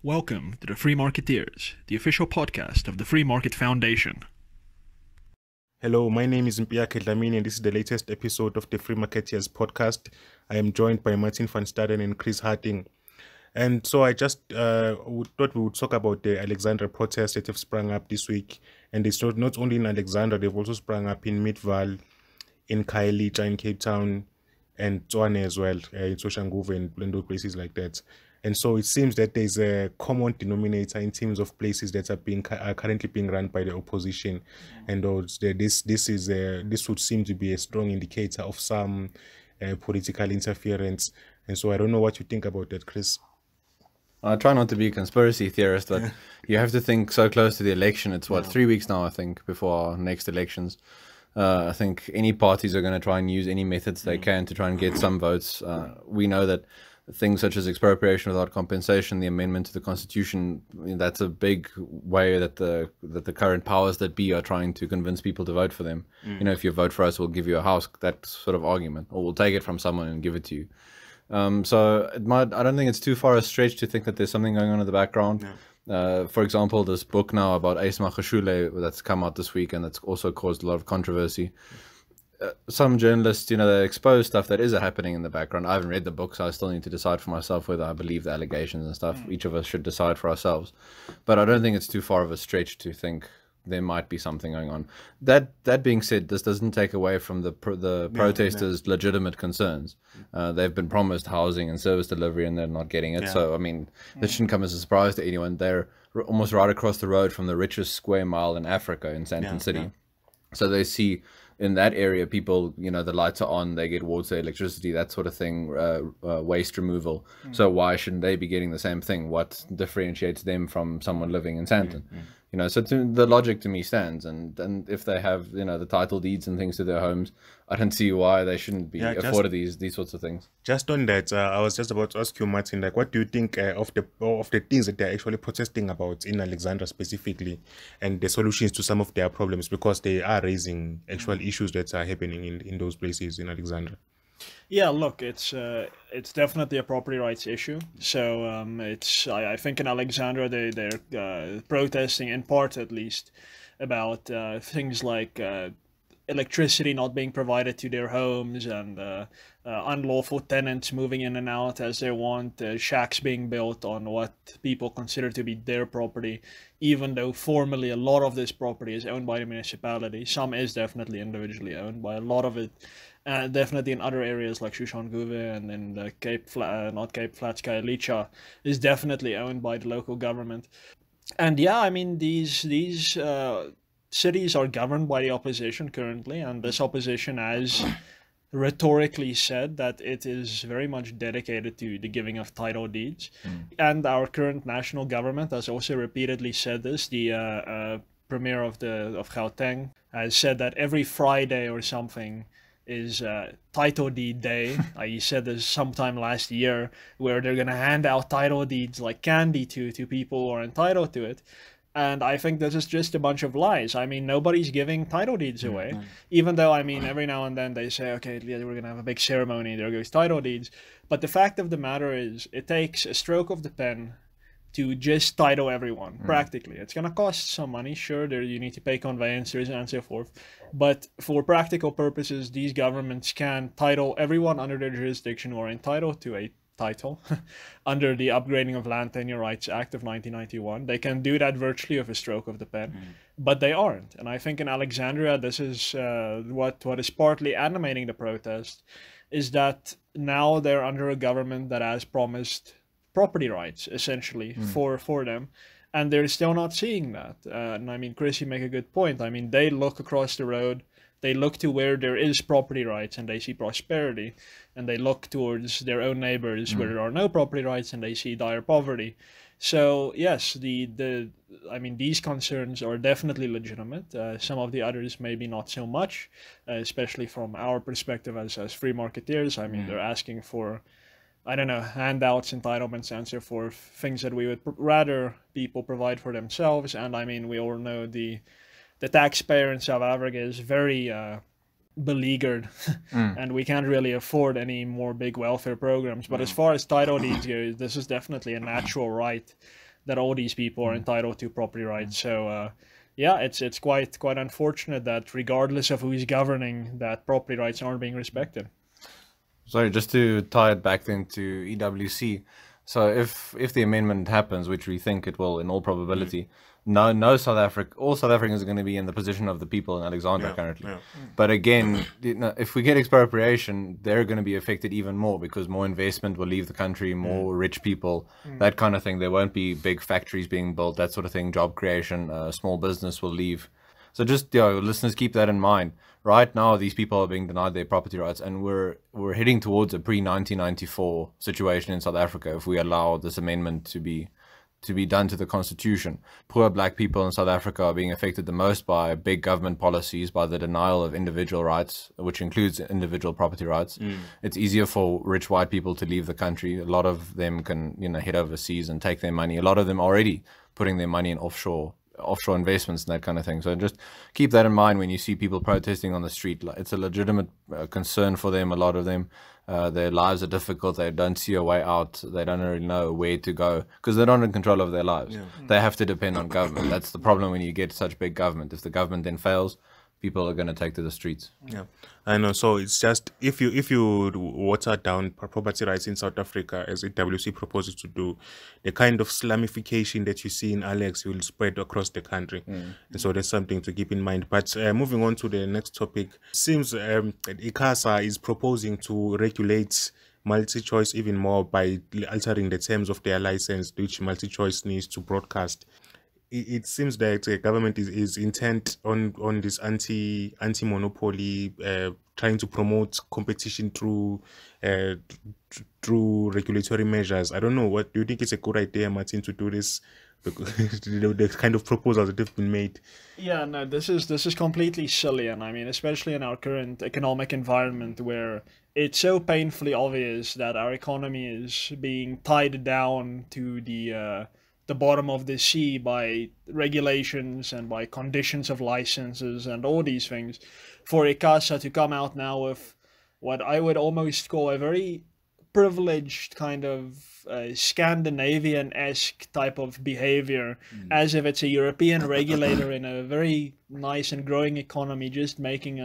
Welcome to the Free Marketeers, the official podcast of the Free Market Foundation. Hello, my name is Mpiyakhe Dhlamini and this is the latest episode of the Free Marketeers podcast. I am joined by Martin van Staden and Chris Hattingh. And so I just thought we would talk about the Alexandra protests that have sprung up this week. And it's not only in Alexandra, they've also sprung up in Midvaal, in Khayelitsha, in Cape Town, and Tshwane as well, in Soshanguve and those places like that. And so it seems that there's a common denominator in terms of places that are currently being run by the opposition, and this would seem to be a strong indicator of some political interference. And so I don't know what you think about that, Chris. I try not to be a conspiracy theorist, but you have to think so close to the election. It's 3 weeks now, I think, before our next elections. I think any parties are going to try and use any methods they can to try and get some votes. We know that things such as expropriation without compensation, the amendment to the Constitution, that's a big way that the current powers that be are trying to convince people to vote for them. You know, if you vote for us, we'll give you a house, that sort of argument, or we'll take it from someone and give it to you. So I don't think it's too far a stretch to think that there's something going on in the background. For example, this book now about Ace Magashule that's come out this week, and that's also caused a lot of controversy. Some journalists, they expose stuff that is happening in the background. I haven't read the book, so I still need to decide for myself whether I believe the allegations and stuff. Each of us should decide for ourselves. But I don't think it's too far of a stretch to think there might be something going on. That being said, this doesn't take away from the protesters' legitimate concerns. They've been promised housing and service delivery, and they're not getting it. So, I mean, this shouldn't come as a surprise to anyone. They're almost right across the road from the richest square mile in Africa, in Staden City. So they see in that area, people, the lights are on, they get water, electricity, that sort of thing, waste removal. So why shouldn't they be getting the same thing? What differentiates them from someone living in Staden? So the logic to me stands, and if they have, the title deeds and things to their homes, I don't see why they shouldn't be afforded these sorts of things. Just on that, I was just about to ask you, Martin, like, what do you think of the things that they're actually protesting about in Alexandra specifically, and the solutions to some of their problems, because they are raising actual issues that are happening in those places in Alexandra? Yeah, look, it's definitely a property rights issue. So I think in Alexandra they're protesting, in part at least, about things like electricity not being provided to their homes, and unlawful tenants moving in and out as they want, shacks being built on what people consider to be their property, even though formally a lot of this property is owned by the municipality. Some is definitely individually owned, but a lot of it definitely in other areas like Soshanguve and in the Khayelitsha is definitely owned by the local government. And yeah, I mean, these cities are governed by the opposition currently, and this opposition has rhetorically said that it is very much dedicated to the giving of title deeds. And our current national government has also repeatedly said this. The premier of Hattingh has said that every Friday or something is title deed day. He said this sometime last year, where they're going to hand out title deeds like candy to people who are entitled to it. And I think this is just a bunch of lies. I mean, nobody's giving title deeds away, even though, I mean, every now and then they say, okay, we're going to have a big ceremony, there goes title deeds. But the fact of the matter is, it takes a stroke of the pen to just title everyone, practically. It's going to cost some money, sure, you need to pay conveyancers and so forth. But for practical purposes, these governments can title everyone under their jurisdiction who are entitled to a title under the Upgrading of Land Tenure Rights Act of 1991. They can do that virtually with a stroke of the pen, but they aren't. And I think in Alexandria, this is what is partly animating the protest, is that now they're under a government that has promised property rights, essentially, for them. And they're still not seeing that. And I mean, Chris, you make a good point. I mean, they look across the road, they look to where there is property rights and they see prosperity, and they look towards their own neighbors where there are no property rights and they see dire poverty. So yes, I mean, these concerns are definitely legitimate. Some of the others maybe not so much, especially from our perspective as free marketeers. I mean, they're asking for, I don't know, handouts, entitlements, and so forth, things that we would rather people provide for themselves. And I mean, we all know the taxpayer in South Africa is very beleaguered, and we can't really afford any more big welfare programs. But as far as title deeds go, this is definitely a natural right that all these people are entitled to property rights. So yeah, it's quite unfortunate that regardless of who's governing, that property rights aren't being respected. Sorry, just to tie it back then to EWC. So if the amendment happens, which we think it will in all probability, all South Africans are going to be in the position of the people in Alexandra currently. But again, if we get expropriation, they're going to be affected even more because more investment will leave the country, more rich people, that kind of thing. There won't be big factories being built, that sort of thing, job creation, small business will leave. So just, listeners, keep that in mind. Right now, these people are being denied their property rights, and we're heading towards a pre-1994 situation in South Africa if we allow this amendment to be done to the constitution. Poor black people in South Africa are being affected the most by big government policies, by the denial of individual rights, which includes individual property rights. It's easier for rich white people to leave the country. A lot of them can, head overseas and take their money. A lot of them are already putting their money in offshore investments and that kind of thing. So just keep that in mind when you see people protesting on the street. It's a legitimate concern for them. A lot of them, their lives are difficult. They don't see a way out. They don't really know where to go because they're not in control of their lives. They have to depend on government. That's the problem when you get such big government. If the government then fails, people are going to take to the streets. I know. So it's just if you water down property rights in South Africa, as EWC proposes to do, the kind of slamification that you see in Alex will spread across the country. And so there's something to keep in mind. But moving on to the next topic, seems that ICASA is proposing to regulate MultiChoice even more by altering the terms of their license, which MultiChoice needs to broadcast. It seems that the government is intent on this anti-monopoly, trying to promote competition through regulatory measures. I don't know. What do you think? It's a good idea, Martin, to do this? The kind of proposals that have been made. Yeah, no, this is completely silly, and I mean, especially in our current economic environment where it's so painfully obvious that our economy is being tied down to the bottom of the sea by regulations and by conditions of licenses and all these things, for ICASA to come out now with what I would almost call a very privileged kind of Scandinavian-esque type of behavior, as if it's a European regulator in a very nice and growing economy, just making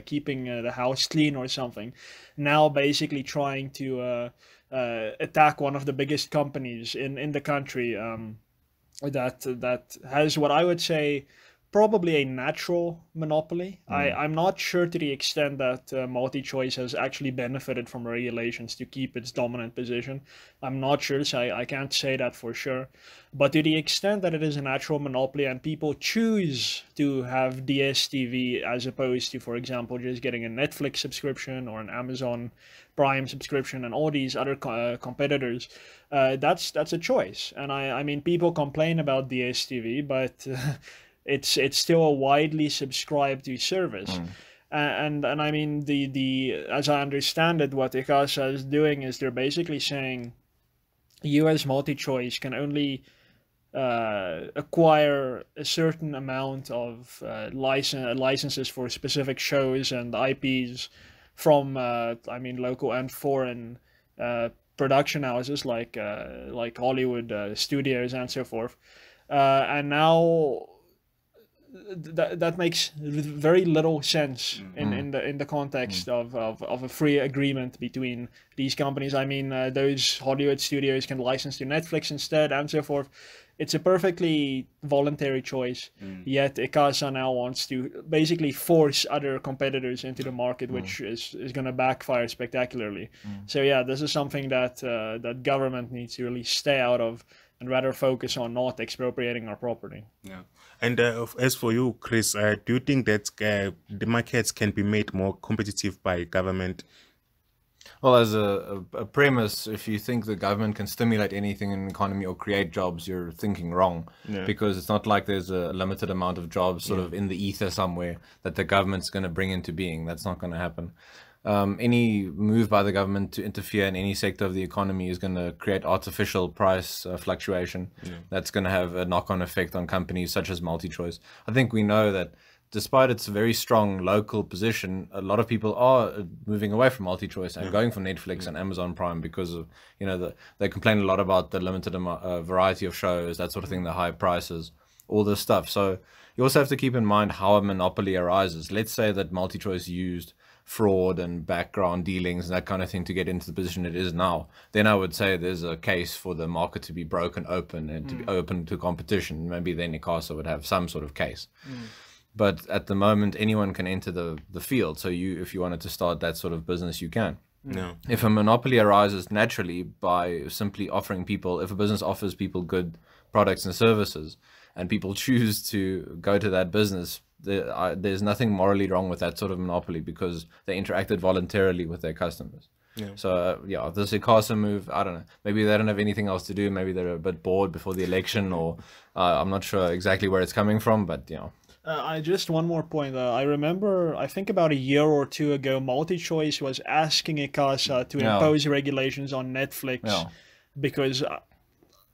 keeping the house clean or something. Now basically trying to attack one of the biggest companies in the country that has what I would say probably a natural monopoly. I'm not sure to the extent that MultiChoice has actually benefited from regulations to keep its dominant position. I'm not sure, so I can't say that for sure. But to the extent that it is a natural monopoly and people choose to have DSTV as opposed to, for example, just getting a Netflix subscription or an Amazon Prime subscription and all these other competitors, that's a choice. And I mean, people complain about DSTV, but it's still a widely subscribed to service. And I mean, as I understand it, what ICASA is doing is they're basically saying you as MultiChoice can only acquire a certain amount of licenses for specific shows and IPs from I mean, local and foreign production houses like Hollywood studios and so forth. And now that makes very little sense in the context of a free agreement between these companies. I mean, those Hollywood studios can license to Netflix instead and so forth. It's a perfectly voluntary choice, yet ICASA now wants to basically force other competitors into the market, which is going to backfire spectacularly. So yeah, this is something that that government needs to really stay out of and rather focus on not expropriating our property. Yeah. And as for you, Chris, do you think that the markets can be made more competitive by government? Well, as a premise, if you think the government can stimulate anything in the economy or create jobs, you're thinking wrong. Because it's not like there's a limited amount of jobs sort of in the ether somewhere that the government's going to bring into being. That's not going to happen. Any move by the government to interfere in any sector of the economy is going to create artificial price fluctuation. That's going to have a knock-on effect on companies such as MultiChoice. I think we know that despite its very strong local position, a lot of people are moving away from MultiChoice and going for Netflix and Amazon Prime because of, you know, they complain a lot about the limited variety of shows, that sort of thing, the high prices, all this stuff. So you also have to keep in mind how a monopoly arises. Let's say that MultiChoice used fraud and background dealings and that kind of thing to get into the position it is now. Then I would say there's a case for the market to be broken open and to be open to competition. Maybe then ICASA would have some sort of case. But at the moment, anyone can enter the field. So if you wanted to start that sort of business, you can. No. If a monopoly arises naturally by simply offering people, if a business offers people good products and services, and people choose to go to that business, there's nothing morally wrong with that sort of monopoly because they interacted voluntarily with their customers. Yeah. So yeah, this ICASA move, I don't know. Maybe they don't have anything else to do. Maybe they're a bit bored before the election, or I'm not sure exactly where it's coming from. But you know. I just one more point. I remember, I think about a year or two ago, MultiChoice was asking ICASA to impose regulations on Netflix because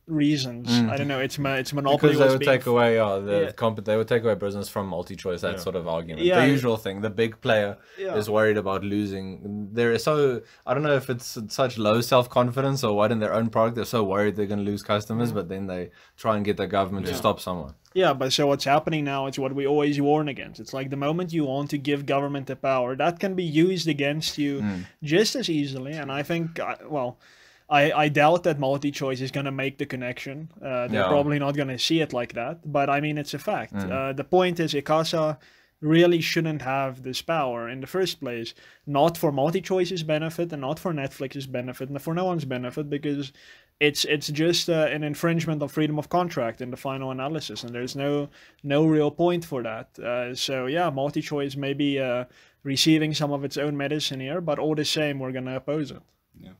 reasons. I don't know. It's monopoly. Because they would take away they would take away business from MultiChoice. That sort of argument. The usual thing. The big player is worried about losing. They're so, I don't know if it's such low self-confidence or what in their own product. They're so worried they're going to lose customers, but then they try and get the government to stop someone. Yeah, but so what's happening now is what we always warn against. It's like the moment you want to give government the power, that can be used against you just as easily. And I think, I doubt that MultiChoice is going to make the connection. They're probably not going to see it like that. But I mean, it's a fact. The point is ICASA really shouldn't have this power in the first place. Not for MultiChoice's benefit and not for Netflix's benefit and for no one's benefit, because it's just an infringement of freedom of contract in the final analysis. And there's no real point for that. So yeah, MultiChoice may be receiving some of its own medicine here, but all the same, we're going to oppose it. Yeah.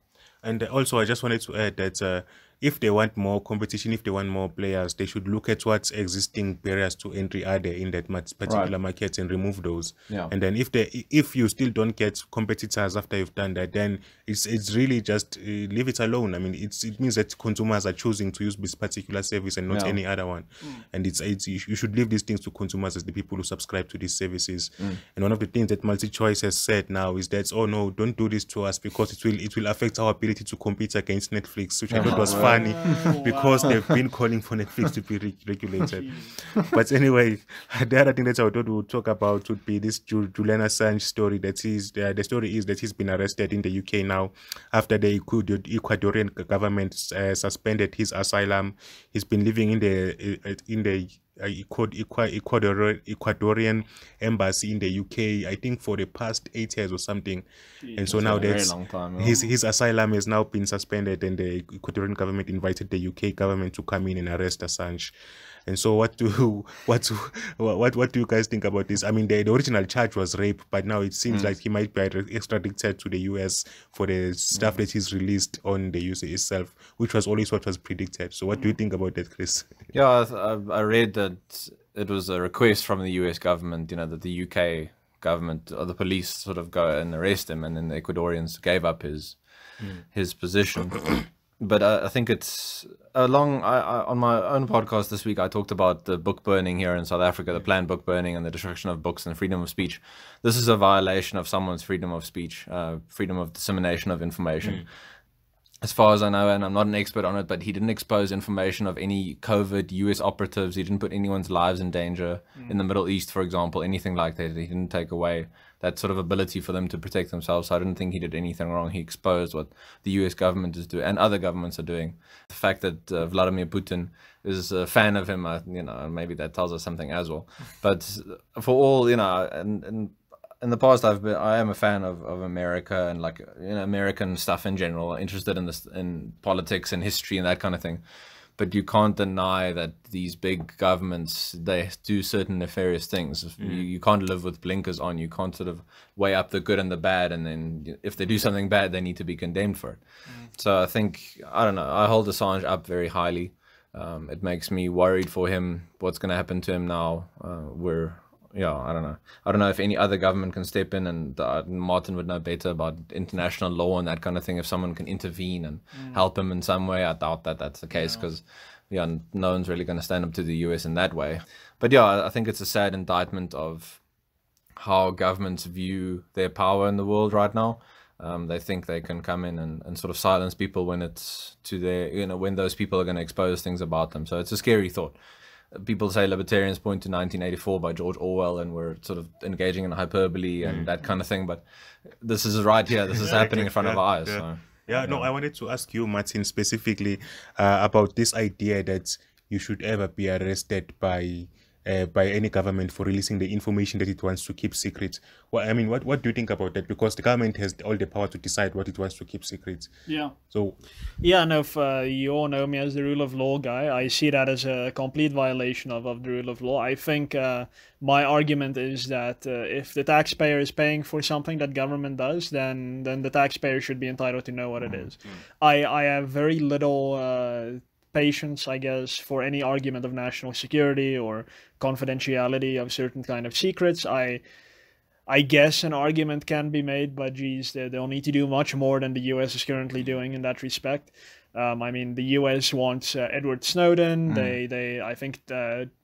And also, I just wanted to add that if they want more competition, if they want more players, they should look at what's existing barriers to entry are there in that particular market and remove those. Yeah. And then if you still don't get competitors after you've done that, then it's really just leave it alone. I mean, it means that consumers are choosing to use this particular service and not any other one. And you should leave these things to consumers as the people who subscribe to these services. And one of the things that MultiChoice has said now is that, oh no, don't do this to us because it will affect our ability to compete against Netflix, which I thought was funny because they've been calling for Netflix to be regulated. But anyway, the other thing that I thought we would talk about would be this Julian Assange story. The story is that he's been arrested in the UK now after the Ecuadorian government suspended his asylum. He's been living in the Ecuadorian embassy in the UK, I think for the past 8 years or something. And so now his asylum has now been suspended, and the Ecuadorian government invited the UK government to come in and arrest Assange. And so what do you guys think about this? I mean, the original charge was rape, but now it seems like he might be extradited to the US for the stuff that he's released on the USA itself, which was always what was predicted. So what do you think about that, Chris? Yeah, I read that it was a request from the US government, that the UK government or the police sort of go and arrest him, and then the Ecuadorians gave up his position. But I think it's on my own podcast this week, I talked about the book burning here in South Africa, the planned book burning and the destruction of books and freedom of speech. This is a violation of someone's freedom of speech, freedom of dissemination of information. As far as I know, and I'm not an expert on it, but he didn't expose information of any covert US operatives. He didn't put anyone's lives in danger in the Middle East, for example, anything like that. He didn't take away that sort of ability for them to protect themselves. So I didn't think he did anything wrong. He exposed what the US government is doing and other governments are doing. The fact that Vladimir Putin is a fan of him, maybe that tells us something as well. But for all, and in the past, I am a fan of America and American stuff in general, interested in politics and history and that kind of thing. But you can't deny that these big governments, they do certain nefarious things. You can't live with blinkers on. You can't sort of weigh up the good and the bad, and then if they do something bad, they need to be condemned for it. So I think, I don't know, I hold Assange up very highly. It makes me worried for him, what's going to happen to him now. yeah, I don't know. I don't know if any other government can step in, and Martin would know better about international law and that kind of thing. If someone can intervene and help him in some way, I doubt that that's the case, because no one's really going to stand up to the US in that way. But yeah, I think it's a sad indictment of how governments view their power in the world right now. They think they can come in and sort of silence people when it's to their, when those people are going to expose things about them. So it's a scary thought. People say libertarians point to 1984 by George Orwell, and we're sort of engaging in hyperbole and that kind of thing. But this is right here. This is happening in front of our eyes. So, no, I wanted to ask you, Martin, specifically about this idea that you should ever be arrested by any government for releasing the information that it wants to keep secret. Well, I mean, what do you think about that? Because the government has all the power to decide what it wants to keep secret. Yeah. So. Yeah, no, if you all know me as the rule of law guy, I see that as a complete violation of the rule of law. I think my argument is that if the taxpayer is paying for something that government does, then the taxpayer should be entitled to know what it is. I have very little patience, I guess, for any argument of national security or confidentiality of certain kind of secrets. I guess an argument can be made, but geez, they'll need to do much more than the US is currently doing in that respect. I mean, the US wants Edward Snowden. I think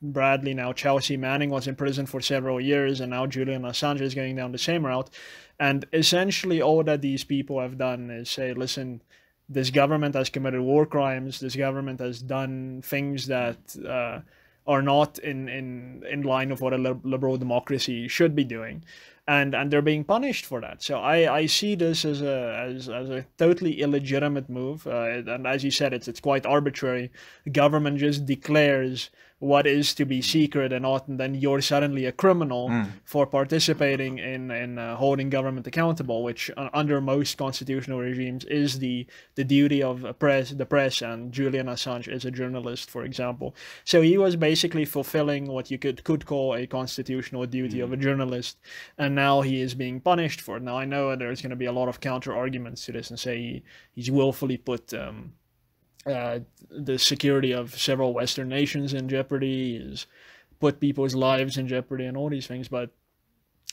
Bradley, now Chelsea Manning, was in prison for several years, and now Julian Assange is going down the same route. And essentially all that these people have done is say, listen, this government has committed war crimes. This government has done things that are not in line with what a liberal democracy should be doing, and they're being punished for that. So I see this as a totally illegitimate move, and as you said, it's quite arbitrary. The government just declares what is to be secret and not, and then you're suddenly a criminal for participating in holding government accountable, which under most constitutional regimes is the duty of the press, and Julian Assange is a journalist, for example. So he was basically fulfilling what you could call a constitutional duty of a journalist, and now he is being punished for it. Now I know there's going to be a lot of counter arguments to this and say he's willfully put the security of several Western nations in jeopardy, is put people's lives in jeopardy and all these things. But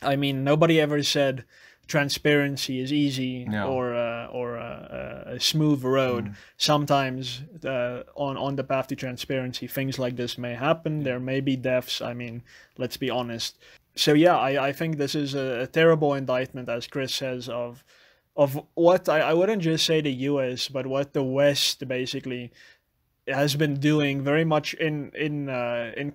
I mean, nobody ever said transparency is easy or a smooth road. Sometimes on the path to transparency, things like this may happen. There may be deaths. I mean, let's be honest. So yeah, I think this is a terrible indictment, as Chris says, of what I wouldn't just say the US, but what the West basically has been doing, very much in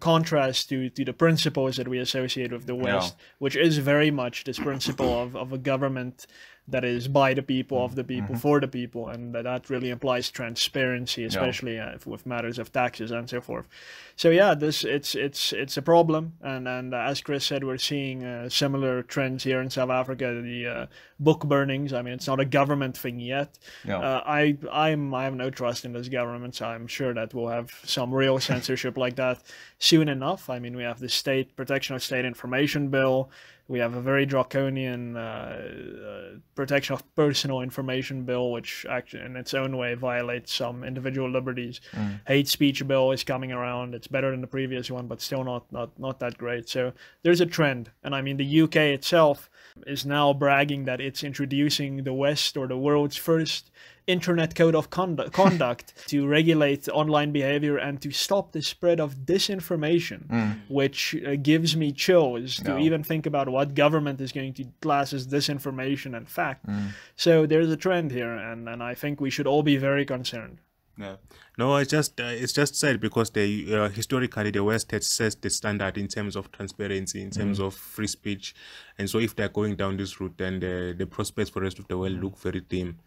contrast to the principles that we associate with the West, which is very much this principle of a government that is by the people, of the people, for the people, and that really implies transparency, especially with matters of taxes and so forth. So yeah, it's a problem, and as Chris said, we're seeing similar trends here in South Africa. The book burnings. I mean, it's not a government thing yet. I have no trust in this government, so I'm sure that we'll have some real censorship like that soon enough. I mean, we have the State Protection of State Information Bill. We have a very draconian protection of personal information bill, which actually in its own way violates some individual liberties. Hate speech bill is coming around. It's better than the previous one, but still not that great. So there's a trend. And I mean, the UK itself is now bragging that it's introducing the West, or the world's first internet code of conduct to regulate online behavior and to stop the spread of disinformation, which gives me chills to even think about what government is going to class as disinformation and fact. So there's a trend here, and I think we should all be very concerned. Yeah. No, it's just sad because historically the West has set the standard in terms of transparency, in terms of free speech, and so if they're going down this route, then the prospects for the rest of the world look very dim.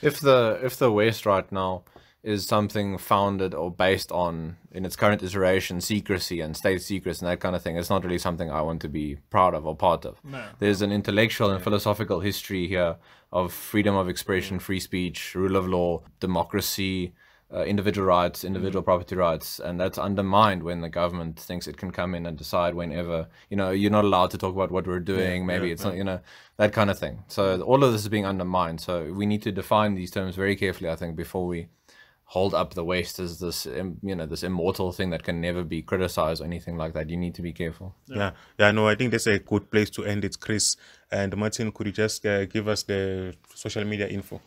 If the West right now is something founded or based on, in its current iteration, secrecy and state secrets and that kind of thing, it's not really something I want to be proud of or part of. There's an intellectual and philosophical history here of freedom of expression, free speech, rule of law, democracy, individual rights, individual property rights, and that's undermined when the government thinks it can come in and decide whenever, you're not allowed to talk about what we're doing, maybe it's not, that kind of thing. So all of this is being undermined. So we need to define these terms very carefully, I think, before we hold up the West as this, this immortal thing that can never be criticized or anything like that. You need to be careful. Yeah, no, I think that's a good place to end it, Chris. And Martin, could you just give us the social media info?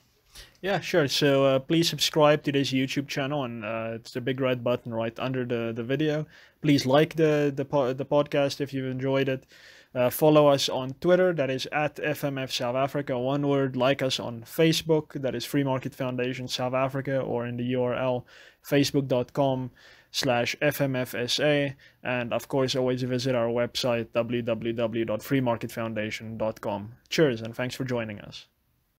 Yeah, sure. So please subscribe to this YouTube channel, and it's the big red button right under the video. Please like the podcast if you've enjoyed it. Follow us on Twitter, that is at FMF South Africa, one word. Like us on Facebook, that is Free Market Foundation South Africa, or in the URL facebook.com/FMFSA. And of course, always visit our website, www.freemarketfoundation.com. Cheers, and thanks for joining us.